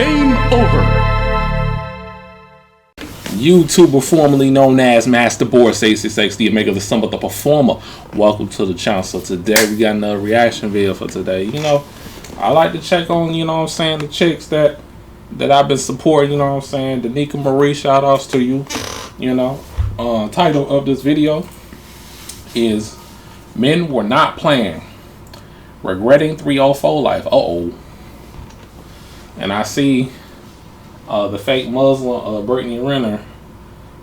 Game over. YouTuber formerly known as Master Board 666, the maker of the Sum of the Performer. Welcome to the channel. So today we got another reaction video for today. You know, I like to check on, you know what I'm saying, the chicks that I've been supporting, you know what I'm saying. Danica Marie, shout outs to you. You know, title of this video is Men Were Not Playing, Regretting 304 Life. Uh-oh. And I see the fake Muslim Brittany Renner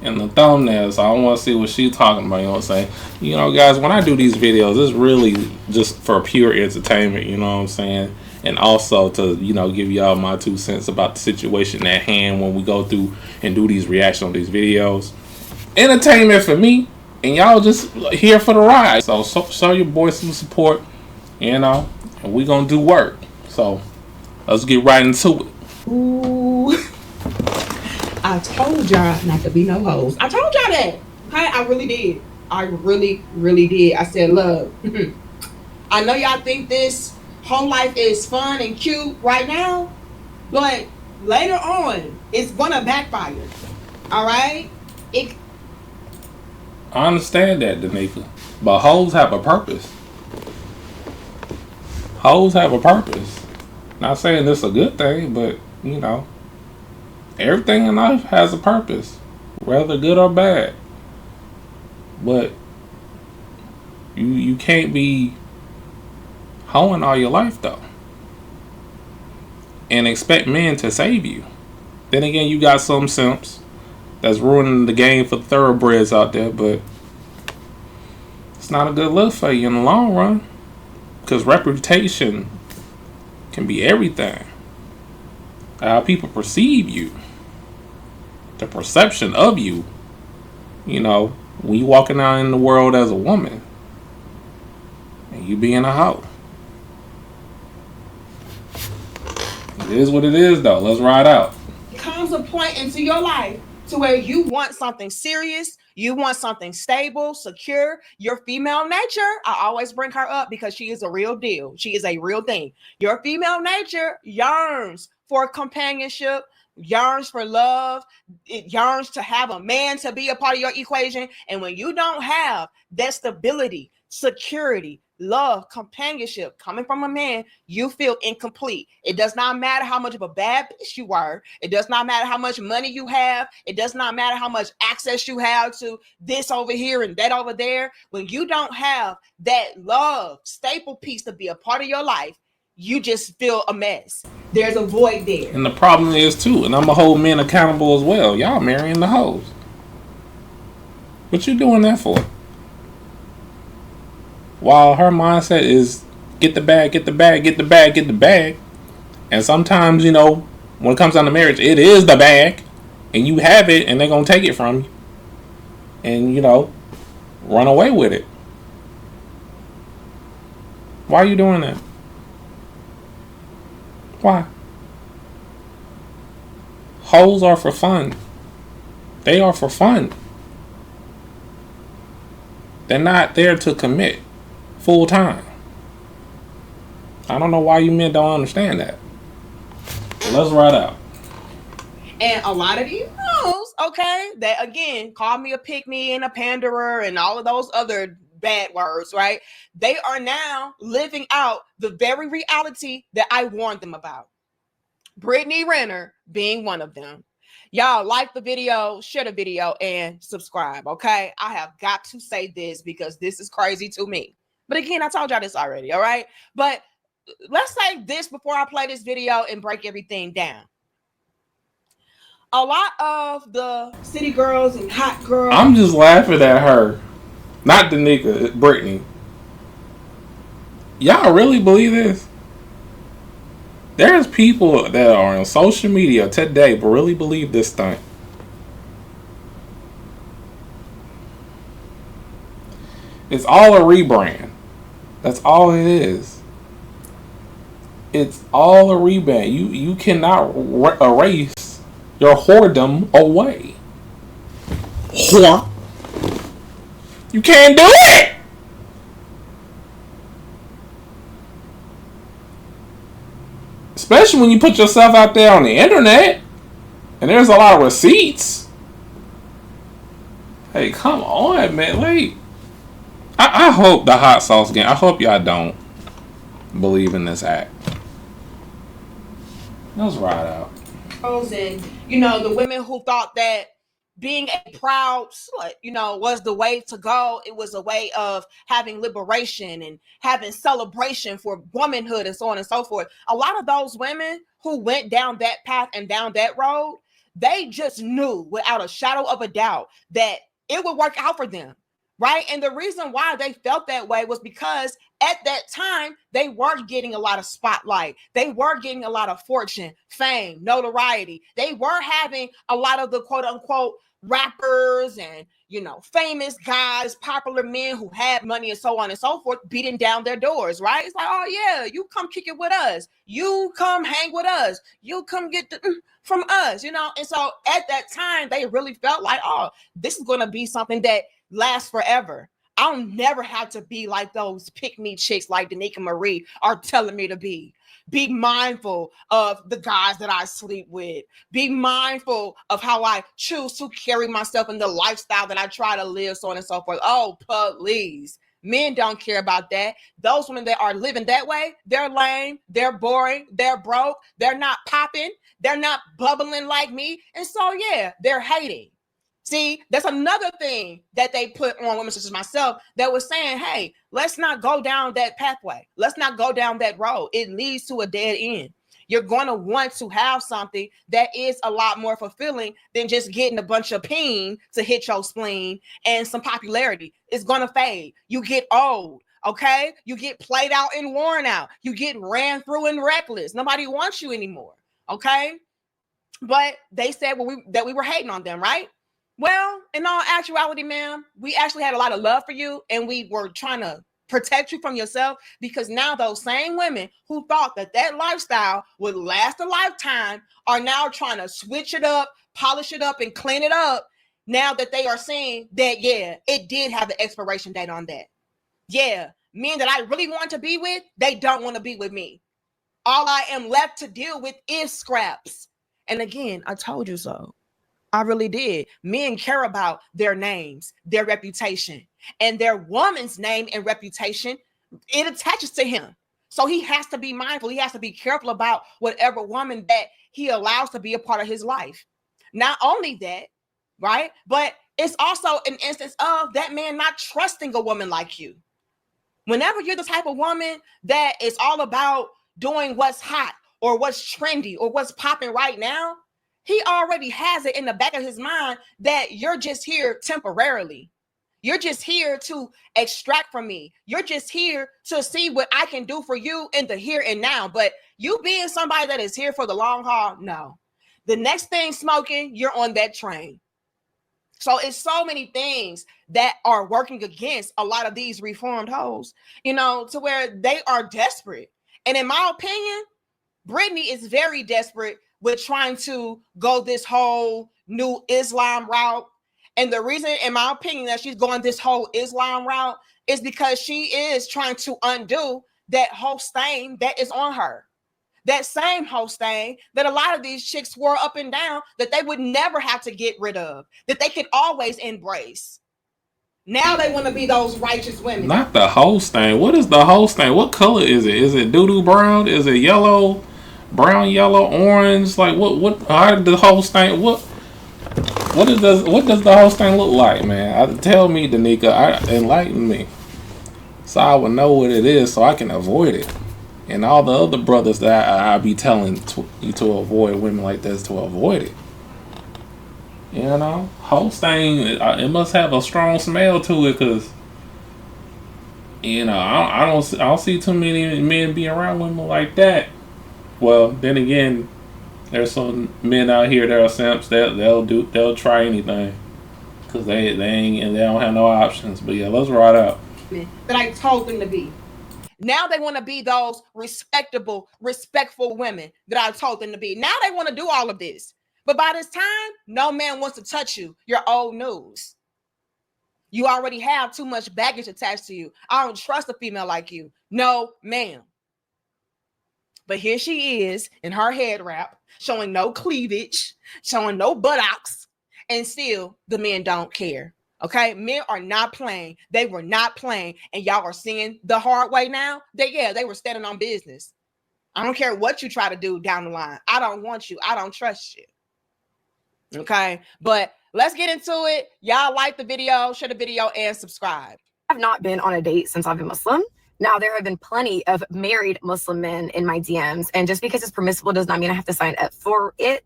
in the thumbnail, so I want to see what she's talking about. You know what I'm saying? You know, guys, when I do these videos, it's really just for pure entertainment. You know what I'm saying? And also to, you know, give y'all my 2 cents about the situation at hand when we go through and do these reactions on these videos. Entertainment for me, and y'all just here for the ride. So show your boy some support, you know, and we gonna do work. So let's get right into it. Ooh. I told y'all not to be no hoes. I told y'all that. Hey, I really did. I really did. I said, look, I know y'all think this whole life is fun and cute right now, but later on, it's gonna backfire. All right? I understand that, Danica, but hoes have a purpose. Hoes have a purpose. Not saying this is a good thing, but you know, everything in life has a purpose, whether good or bad. But you can't be hoeing all your life though, and expect men to save you. Then again, you got some simps that's ruining the game for the thoroughbreds out there, but it's not a good look for you in the long run, because reputation can be everything. How people perceive you, the perception of you, you know, when you walking out in the world as a woman and you being a hoe. It is what it is though. Let's ride out. Comes a point into your life to where you want something serious, you want something stable, secure. Your female nature, I always bring her up because she is a real deal. She is a real thing. Your female nature yearns for companionship, yearns for love. It yearns to have a man to be a part of your equation. And when you don't have that stability, security, love, companionship coming from a man, you feel incomplete. It does not matter how much of a bad bitch you are. It does not matter how much money you have. It does not matter how much access you have to this over here and that over there. When you don't have that love staple piece to be a part of your life, you just feel a mess. There's a void there. And the problem is too, and I'm gonna hold men accountable as well, y'all marrying the hoes. What you doing that for? While her mindset is get the bag, get the bag, get the bag, get the bag. And sometimes, you know, when it comes down to marriage, it is the bag. And you have it and they're gonna take it from you. And, you know, run away with it. Why are you doing that? Why? Hoes are for fun. They are for fun. They're not there to commit full time. I don't know why you men don't understand that. Let's ride out. And a lot of these hoes, okay, that again call me a pick-me and a panderer and all of those other bad words, right? They are now living out the very reality that I warned them about. Brittany Renner being one of them. Y'all like the video, share the video, and subscribe, okay? I have got to say this because this is crazy to me. But again, I told y'all this already, all right? But let's say this before I play this video and break everything down. A lot of the city girls and hot girls. I'm just laughing at her. Not Danica, Brittany. Y'all really believe this? There's people that are on social media today but really believe this thing. It's all a rebrand. That's all it is. It's all a rebrand. You cannot erase your whoredom away. Whore. You can't do it. Especially when you put yourself out there on the internet and there's a lot of receipts. Hey, come on, man. Like, I hope the hot sauce gang, I hope y'all don't believe in this act. Let's ride out. And the women who thought that being a proud slut, was the way to go. It was a way of having liberation and having celebration for womanhood and so on and so forth. A lot of those women who went down that path and down that road, they just knew without a shadow of a doubt that it would work out for them. Right. And the reason why they felt that way was because at that time, they were getting a lot of spotlight. They were getting a lot of fortune, fame, notoriety. They were having a lot of the quote unquote rappers and, famous guys, popular men who had money and so on and so forth, beating down their doors. Right. It's like, oh, yeah, you come kick it with us. You come hang with us. You come get from us, And so at that time, they really felt like, oh, this is going to be something that last forever. I'll never have to be like those pick-me chicks like Danica Marie are telling me to be. Be mindful of the guys that I sleep with. Be mindful of how I choose to carry myself in the lifestyle that I try to live, so on and so forth. Oh, please. Men don't care about that. Those women that are living that way, they're lame, they're boring, they're broke, they're not popping, they're not bubbling like me. And so, yeah, they're hating. See, that's another thing that they put on women such as myself that was saying, hey, let's not go down that pathway. Let's not go down that road. It leads to a dead end. You're going to want to have something that is a lot more fulfilling than just getting a bunch of peen to hit your spleen and some popularity. It's going to fade. You get old. Okay. You get played out and worn out. You get ran through and reckless. Nobody wants you anymore. Okay. But they said that we were hating on them, right? Well, in all actuality, ma'am, we actually had a lot of love for you and we were trying to protect you from yourself, because now those same women who thought that lifestyle would last a lifetime are now trying to switch it up, polish it up, and clean it up now that they are seeing that, yeah, it did have the expiration date on that. Yeah, men that I really want to be with, they don't want to be with me. All I am left to deal with is scraps. And again, I told you so. I really did. Men care about their names, their reputation, and their woman's name and reputation. It attaches to him. So he has to be mindful. He has to be careful about whatever woman that he allows to be a part of his life. Not only that, right? But it's also an instance of that man not trusting a woman like you. Whenever you're the type of woman that is all about doing what's hot or what's trendy or what's popping right now, he already has it in the back of his mind that you're just here temporarily. You're just here to extract from me. You're just here to see what I can do for you in the here and now. But you being somebody that is here for the long haul, no. The next thing smoking, you're on that train. So it's so many things that are working against a lot of these reformed hoes, to where they are desperate. And in my opinion, Brittany is very desperate with trying to go this whole new Islam route. And the reason, in my opinion, that she's going this whole Islam route is because she is trying to undo that whole stain that is on her. That same whole stain that a lot of these chicks swore up and down that they would never have to get rid of, that they could always embrace. Now they want to be those righteous women. Not the whole stain. What is the whole stain? What color is it? Is it doo-doo brown? Is it yellow? Brown, yellow, orange? Like what how did the whole stain what does the whole stain look like, man? Tell me, Danica, enlighten me. So I would know what it is so I can avoid it. And all the other brothers that I be telling you to avoid women like this, to avoid it. Whole stain, it must have a strong smell to it, because I don't see too many men being around women like that. Well, then again, there's some men out here that are simps that they'll try anything because they don't have no options. But yeah, let's ride out. That I told them to be. Now they want to be those respectable, respectful women that I told them to be. Now they want to do all of this. But by this time, no man wants to touch you. You're old news. You already have too much baggage attached to you. I don't trust a female like you. No, ma'am. But here she is in her head wrap, showing no cleavage, showing no buttocks, and still the men don't care. Okay, men are not playing. They were not playing, and y'all are seeing the hard way now. They were standing on business. I don't care what you try to do down the line. I don't want you. I don't trust you. Okay, but let's get into it. Y'all like the video, share the video, and subscribe. I've not been on a date since I've been Muslim. Now, there have been plenty of married Muslim men in my DMs, and just because it's permissible does not mean I have to sign up for it.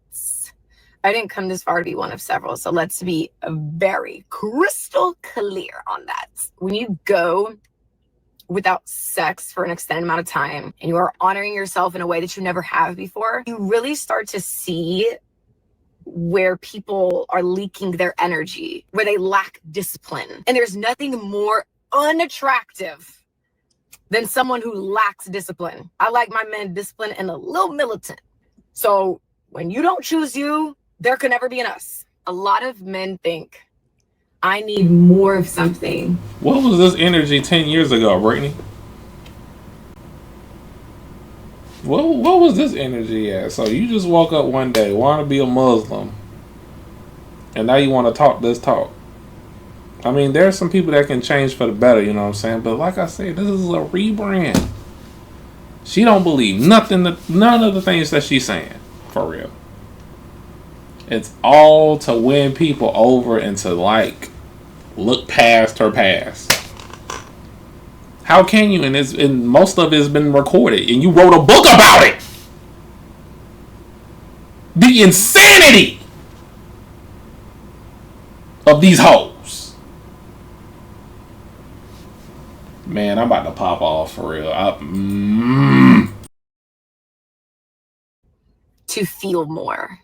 I didn't come this far to be one of several, so let's be very crystal clear on that. When you go without sex for an extended amount of time and you are honoring yourself in a way that you never have before, you really start to see where people are leaking their energy, where they lack discipline. And there's nothing more unattractive than someone who lacks discipline. I like my men disciplined and a little militant. So when you don't choose you, there could never be an us. A lot of men think, I need more of something. What was this energy 10 years ago, Brittany? What was this energy at? So you just woke up one day, want to be a Muslim, and now you want to talk this talk. I mean, there are some people that can change for the better, you know what I'm saying? But like I said, this is a rebrand. She don't believe none of the things that she's saying, for real. It's all to win people over and to look past her past. How can you? And most of it has been recorded, and you wrote a book about it. The insanity of these hoes. Man, I'm about to pop off for real. To feel more.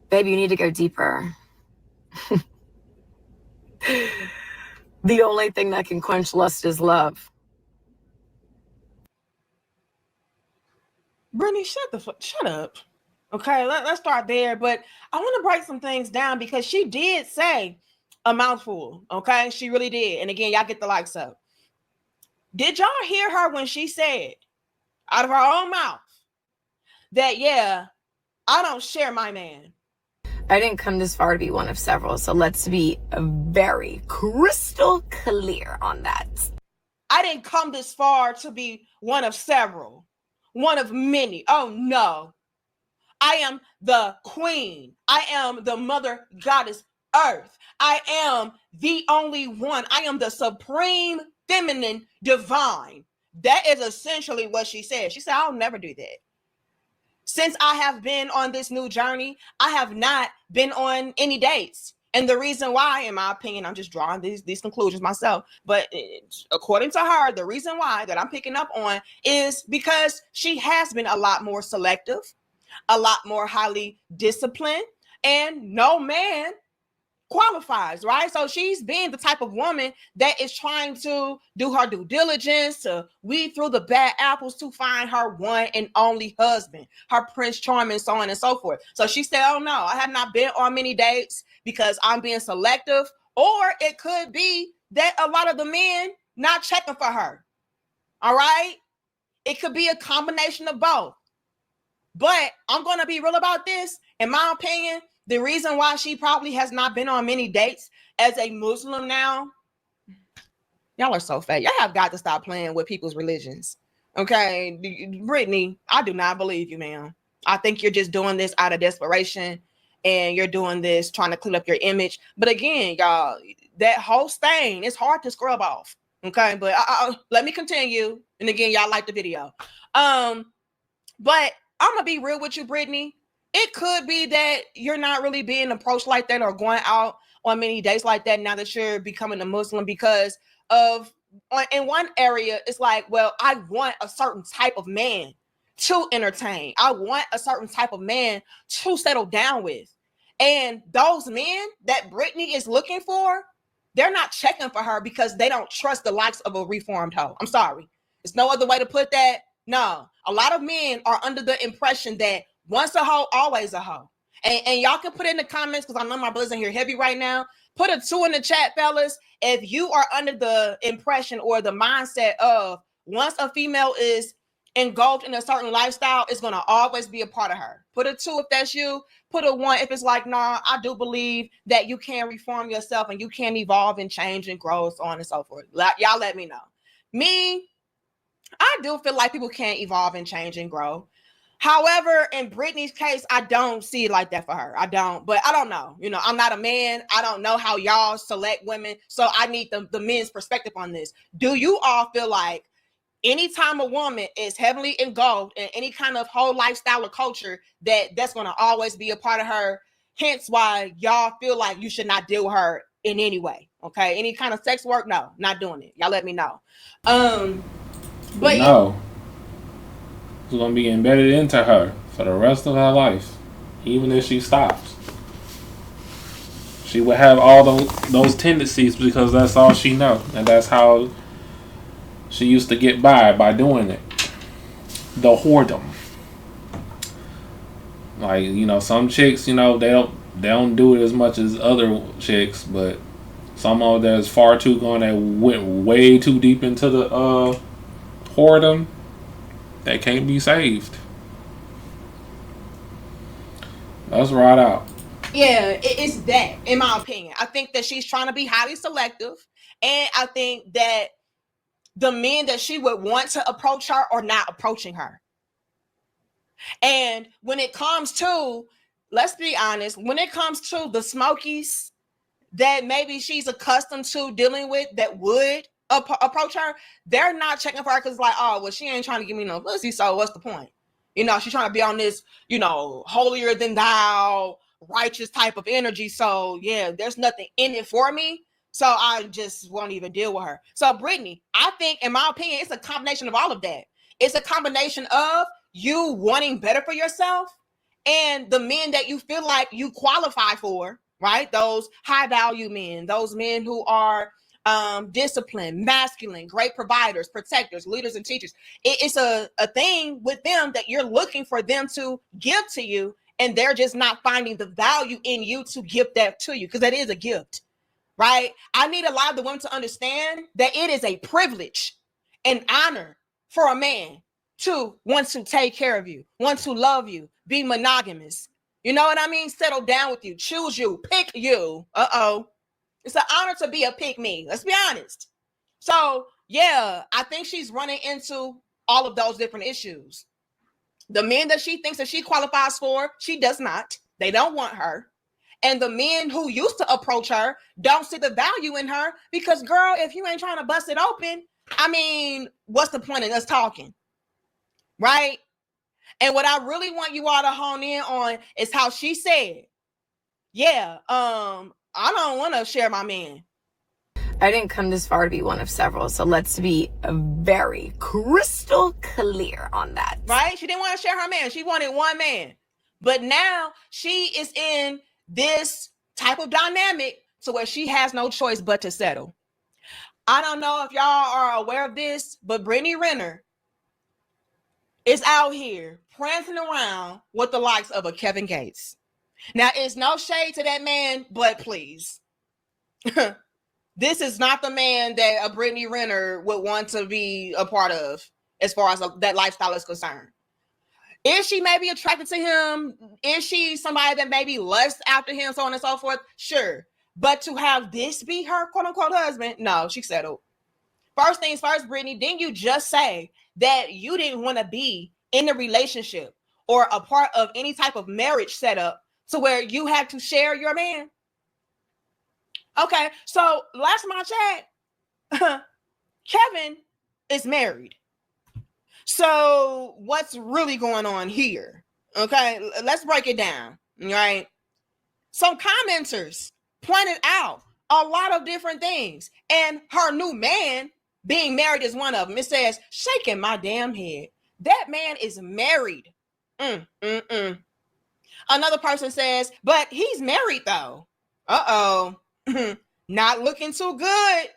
Baby, you need to go deeper. The only thing that can quench lust is love. Brittany, shut up. Okay, let's start there. But I want to break some things down because she did say a mouthful. Okay, she really did. And again, y'all get the likes up. Did y'all hear her when she said out of her own mouth that, yeah, I don't share my man? I didn't come this far to be one of several, so let's be very crystal clear on that. I didn't come this far to be one of several, one of many. Oh, no. I am the queen. I am the mother goddess earth. I am the only one. I am the supreme feminine divine. That is essentially what she said. She said, I'll never do that. Since I have been on this new journey, I have not been on any dates. And the reason why, in my opinion, I'm just drawing these conclusions myself. But according to her, the reason why that I'm picking up on is because she has been a lot more selective, a lot more highly disciplined, and no man qualifies, right? So she's being the type of woman that is trying to do her due diligence, to weed through the bad apples to find her one and only husband, her Prince Charming, so on and so forth. So she said, oh no, I have not been on many dates because I'm being selective. Or it could be that a lot of the men not checking for her. All right. It could be a combination of both. But I'm going to be real about this. In my opinion, the reason why she probably has not been on many dates as a Muslim now, y'all are so fake. Y'all have got to stop playing with people's religions. Okay, Brittany, I do not believe you, ma'am. I think you're just doing this out of desperation, and you're doing this trying to clean up your image. But again, y'all, that whole stain, it's hard to scrub off. Okay, but let me continue. And again, y'all like the video. But I'm gonna be real with you, Brittany. It could be that you're not really being approached like that or going out on many dates like that now that you're becoming a Muslim because of, in one area, it's like, well, I want a certain type of man to entertain. I want a certain type of man to settle down with. And those men that Brittany is looking for, they're not checking for her because they don't trust the likes of a reformed hoe. I'm sorry. There's no other way to put that. No, a lot of men are under the impression that once a hoe, always a hoe. And y'all can put it in the comments because I know my brothers in here heavy right now. Put a 2 in the chat, fellas. If you are under the impression or the mindset of once a female is engulfed in a certain lifestyle is going to always be a part of her. Put a 2 if that's you. Put a 1 if it's like, nah, I do believe that you can reform yourself and you can evolve and change and grow, so on and so forth. Y'all let me know. Me, I do feel like people can evolve and change and grow. However, in Brittany's case, I don't see it like that for her. I don't, but I don't know. You know, I'm not a man. I don't know how y'all select women. So I need the men's perspective on this. Do you all feel like anytime a woman is heavily engulfed in any kind of whole lifestyle or culture, that's going to always be a part of her? Hence why y'all feel like you should not deal with her in any way. Okay. Any kind of sex work? No, not doing it. Y'all let me know. But no, it's gonna be embedded into her for the rest of her life, even if she stops. She would have all those tendencies because that's all she know, and that's how she used to get by doing it. The whoredom. Like, you know, some chicks, you know, they don't do it as much as other chicks, but some of that's far too gone that went way too deep into the whoredom. They can't be saved. Let's ride out. yeah, it's that, in my opinion. I think that she's trying to be highly selective. And I think that the men that she would want to approach her are not approaching her. And when it comes to, let's be honest, when it comes to the smokies that maybe she's accustomed to dealing with that would approach her, they're not checking for her because, like, oh, well, she ain't trying to give me no pussy, so what's the point? You know, she's trying to be on this, you know, holier than thou, righteous type of energy. So, yeah, there's nothing in it for me. So I just won't even deal with her. So, Brittany, I think, in my opinion, it's a combination of all of that. It's a combination of you wanting better for yourself and the men that you feel like you qualify for, right? Those high value men, those men who are disciplined, masculine, great providers, protectors, leaders, and teachers. It's a thing with them that you're looking for them to give to you, and they're just not finding the value in you to give that to you, because that is a gift, right? I need a lot of the women to understand that it is a privilege and honor for a man to want to take care of you, want to love you, be monogamous. You know what I mean? Settle down with you, choose you, pick you. It's an honor to be a pick me. Let's be honest. So, yeah, I think she's running into all of those different issues. The men that she thinks that she qualifies for, she does not. They don't want her. And the men who used to approach her don't see the value in her because, girl, if you ain't trying to bust it open, I mean, what's the point in us talking? Right? And what I really want you all to hone in on is how she said, yeah, I don't want to share my man. I didn't come this far to be one of several, so let's be very crystal clear on that. Right? She didn't want to share her man. She wanted one man. But now she is in this type of dynamic to where she has no choice but to settle. I don't know if y'all are aware of this, but Brittany Renner is out here prancing around with the likes of a Kevin Gates. Now, it's no shade to that man, but please. This is not the man that a Brittany Renner would want to be a part of as far as that lifestyle is concerned. Is she maybe attracted to him? Is she somebody that maybe lusts after him, so on and so forth? Sure. But to have this be her quote-unquote husband, no, she settled. First things first, Brittany, didn't you just say that you didn't want to be in a relationship or a part of any type of marriage setup to where you had to share your man? Okay, so last time I checked, Kevin is married. So what's really going on here? Okay, let's break it down, right? Some commenters pointed out a lot of different things, and her new man being married is one of them. It says, shaking my damn head. That man is married. Another person says, but he's married though. Uh-oh. Not looking too good.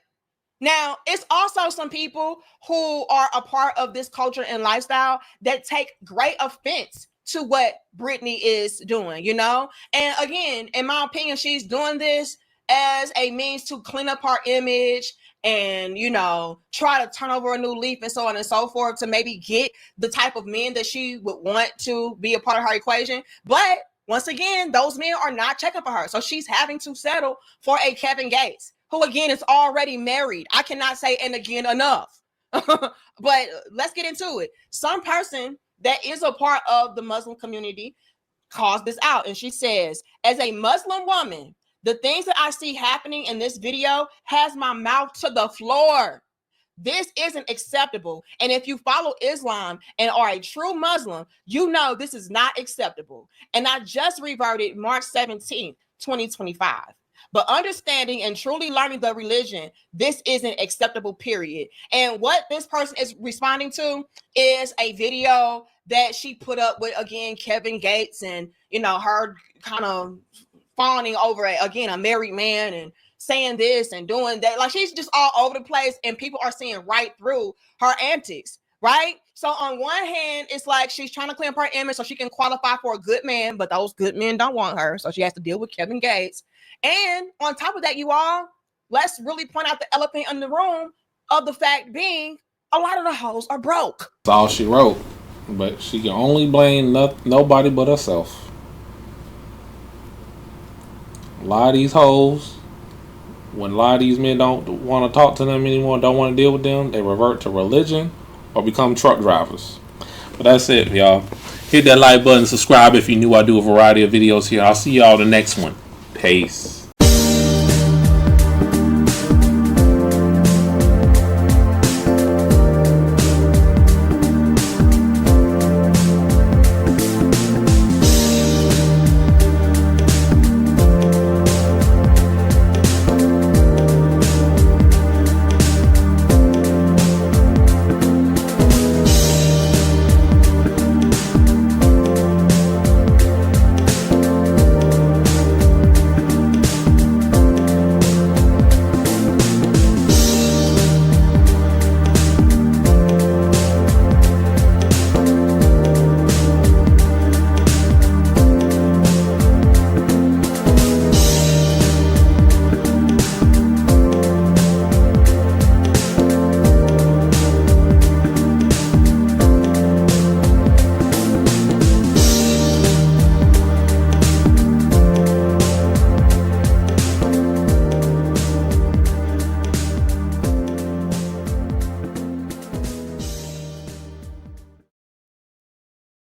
Now, it's also some people who are a part of this culture and lifestyle that take great offense to what Brittany is doing, you know? And again, in my opinion, she's doing this as a means to clean up her image and, you know, try to turn over a new leaf and so on and so forth to maybe get the type of men that she would want to be a part of her equation. But once again, those men are not checking for her. So she's having to settle for a Kevin Gates, who again is already married. I cannot say and again enough. But let's get into it. Some person that is a part of the Muslim community calls this out, and she says, as a Muslim woman, the things that I see happening in this video has my mouth to the floor. This isn't acceptable. And if you follow Islam and are a true Muslim, you know this is not acceptable. And I just reverted March 17th, 2025. But understanding and truly learning the religion, this isn't acceptable, period. And what this person is responding to is a video that she put up with, again, Kevin Gates, and, you know, her kind of fawning over again a married man and saying this and doing that. Like, she's just all over the place, and people are seeing right through her antics, right? So on one hand, it's like she's trying to clean up her image so she can qualify for a good man, but those good men don't want her, so she has to deal with Kevin Gates. And on top of that, you all, let's really point out the elephant in the room of the fact being a lot of the hoes are broke. That's all she wrote, but she can only blame nobody but herself. A lot of these hoes, when a lot of these men don't want to talk to them anymore, don't want to deal with them, they revert to religion or become truck drivers. But that's it, y'all. Hit that like button, subscribe if you're new. I do a variety of videos here. I'll see y'all the next one. Peace.